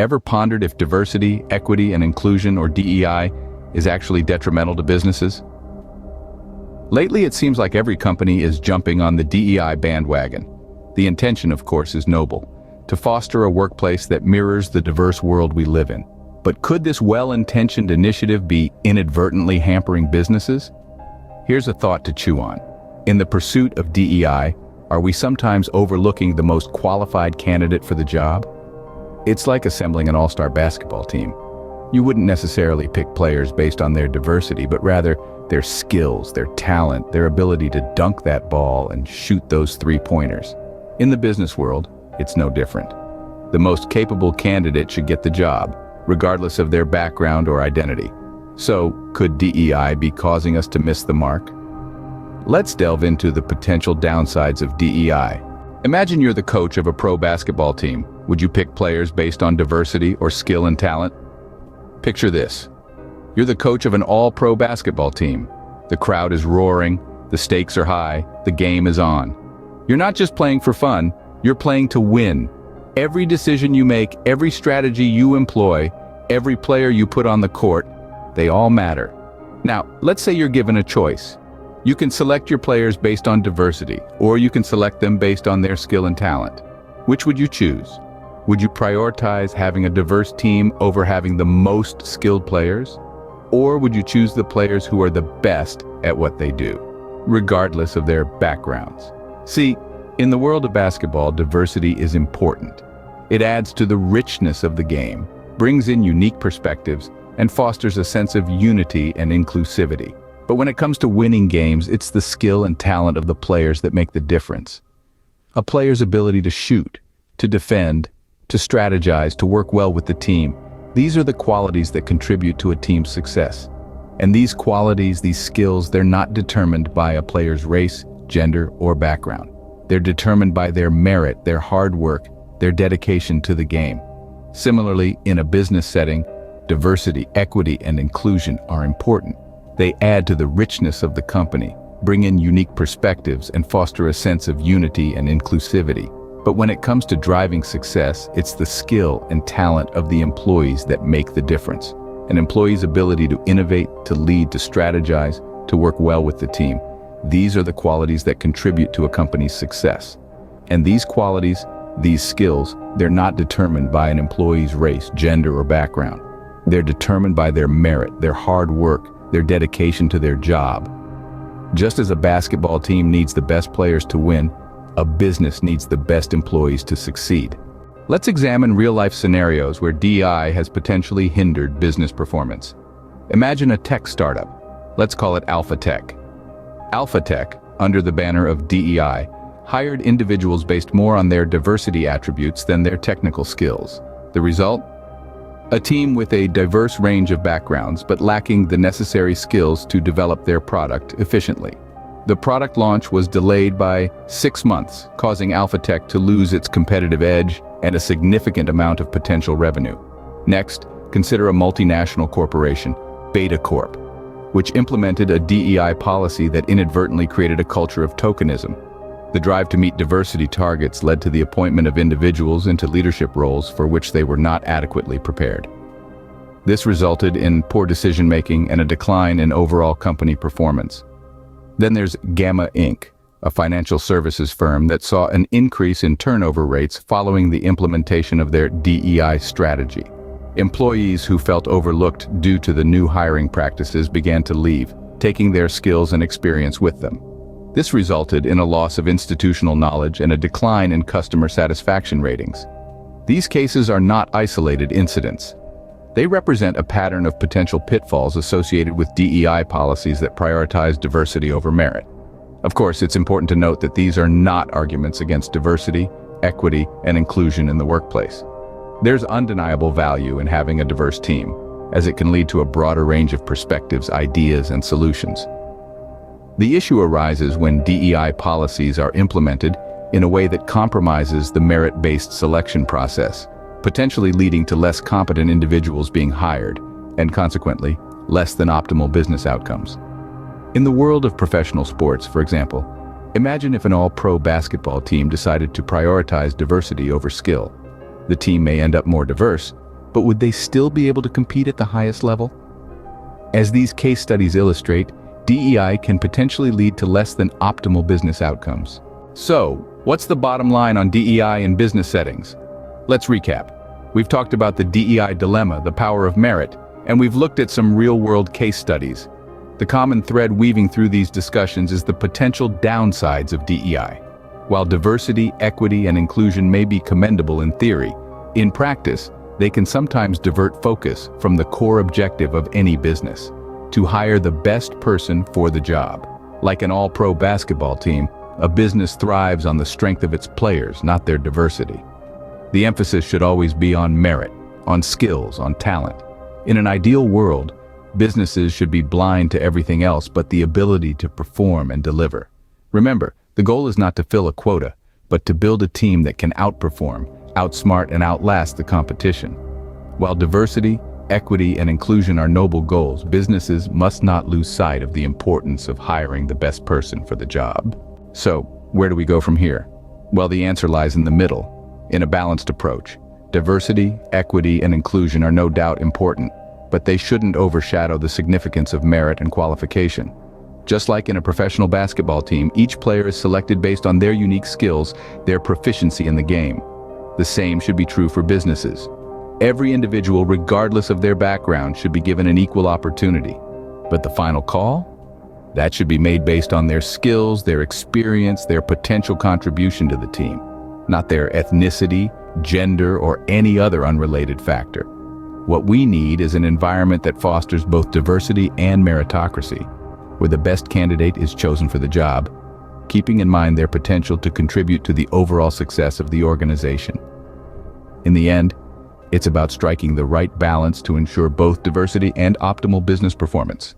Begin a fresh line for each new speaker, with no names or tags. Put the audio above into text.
Ever pondered if diversity, equity, and inclusion, or DEI, is actually detrimental to businesses? Lately, it seems like every company is jumping on the DEI bandwagon. The intention, of course, is noble: to foster a workplace that mirrors the diverse world we live in. But could this well-intentioned initiative be inadvertently hampering businesses? Here's a thought to chew on. In the pursuit of DEI, are we sometimes overlooking the most qualified candidate for the job? It's like assembling an all-star basketball team. You wouldn't necessarily pick players based on their diversity, but rather their skills, their talent, their ability to dunk that ball and shoot those three-pointers. In the business world, it's no different. The most capable candidate should get the job, regardless of their background or identity. So, could DEI be causing us to miss the mark? Let's delve into the potential downsides of DEI. Imagine you're the coach of a pro basketball team. Would you pick players based on diversity or skill and talent? Picture this. You're the coach of an all-pro basketball team. The crowd is roaring, the stakes are high, the game is on. You're not just playing for fun, you're playing to win. Every decision you make, every strategy you employ, every player you put on the court, they all matter. Now, let's say you're given a choice. You can select your players based on diversity, or you can select them based on their skill and talent. Which would you choose? Would you prioritize having a diverse team over having the most skilled players? Or would you choose the players who are the best at what they do, regardless of their backgrounds? See, in the world of basketball, diversity is important. It adds to the richness of the game, brings in unique perspectives, and fosters a sense of unity and inclusivity. But when it comes to winning games, it's the skill and talent of the players that make the difference. A player's ability to shoot, to defend, to strategize, to work well with the team, these are the qualities that contribute to a team's success. And these qualities, these skills, they're not determined by a player's race, gender, or background. They're determined by their merit, their hard work, their dedication to the game. Similarly, in a business setting, diversity, equity, and inclusion are important. They add to the richness of the company, bring in unique perspectives, and foster a sense of unity and inclusivity. But when it comes to driving success, it's the skill and talent of the employees that make the difference. An employee's ability to innovate, to lead, to strategize, to work well with the team. These are the qualities that contribute to a company's success. And these qualities, these skills, they're not determined by an employee's race, gender, or background. They're determined by their merit, their hard work, their dedication to their job. Just as a basketball team needs the best players to win, a business needs the best employees to succeed. Let's examine real-life scenarios where DEI has potentially hindered business performance. Imagine a tech startup. Let's call it Alpha Tech. Alpha Tech, under the banner of DEI, hired individuals based more on their diversity attributes than their technical skills. The result? A team with a diverse range of backgrounds, but lacking the necessary skills to develop their product efficiently. The product launch was delayed by 6 months, causing Alpha Tech to lose its competitive edge and a significant amount of potential revenue. Next, consider a multinational corporation, Beta Corp, which implemented a DEI policy that inadvertently created a culture of tokenism. The drive to meet diversity targets led to the appointment of individuals into leadership roles for which they were not adequately prepared. This resulted in poor decision-making and a decline in overall company performance. Then there's Gamma Inc., a financial services firm that saw an increase in turnover rates following the implementation of their DEI strategy. Employees who felt overlooked due to the new hiring practices began to leave, taking their skills and experience with them. This resulted in a loss of institutional knowledge and a decline in customer satisfaction ratings. These cases are not isolated incidents. They represent a pattern of potential pitfalls associated with DEI policies that prioritize diversity over merit. Of course, it's important to note that these are not arguments against diversity, equity, and inclusion in the workplace. There's undeniable value in having a diverse team, as it can lead to a broader range of perspectives, ideas, and solutions. The issue arises when DEI policies are implemented in a way that compromises the merit-based selection process, potentially leading to less competent individuals being hired, and consequently, less than optimal business outcomes. In the world of professional sports, for example, imagine if an all-pro basketball team decided to prioritize diversity over skill. The team may end up more diverse, but would they still be able to compete at the highest level? As these case studies illustrate, DEI can potentially lead to less than optimal business outcomes. So, what's the bottom line on DEI in business settings? Let's recap. We've talked about the DEI dilemma, the power of merit, and we've looked at some real-world case studies. The common thread weaving through these discussions is the potential downsides of DEI. While diversity, equity, and inclusion may be commendable in theory, in practice, they can sometimes divert focus from the core objective of any business: to hire the best person for the job. Like an all-pro basketball team, a business thrives on the strength of its players, not their diversity. The emphasis should always be on merit, on skills, on talent. In an ideal world, businesses should be blind to everything else but the ability to perform and deliver. Remember, the goal is not to fill a quota, but to build a team that can outperform, outsmart, and outlast the competition. While diversity, equity, and inclusion are noble goals, businesses must not lose sight of the importance of hiring the best person for the job. So, where do we go from here? Well, the answer lies in the middle, in a balanced approach. Diversity, equity, and inclusion are no doubt important, but they shouldn't overshadow the significance of merit and qualification. Just like in a professional basketball team, each player is selected based on their unique skills, their proficiency in the game. The same should be true for businesses. Every individual, regardless of their background, should be given an equal opportunity. But the final call? That should be made based on their skills, their experience, their potential contribution to the team, not their ethnicity, gender, or any other unrelated factor. What we need is an environment that fosters both diversity and meritocracy, where the best candidate is chosen for the job, keeping in mind their potential to contribute to the overall success of the organization. In the end, it's about striking the right balance to ensure both diversity and optimal business performance.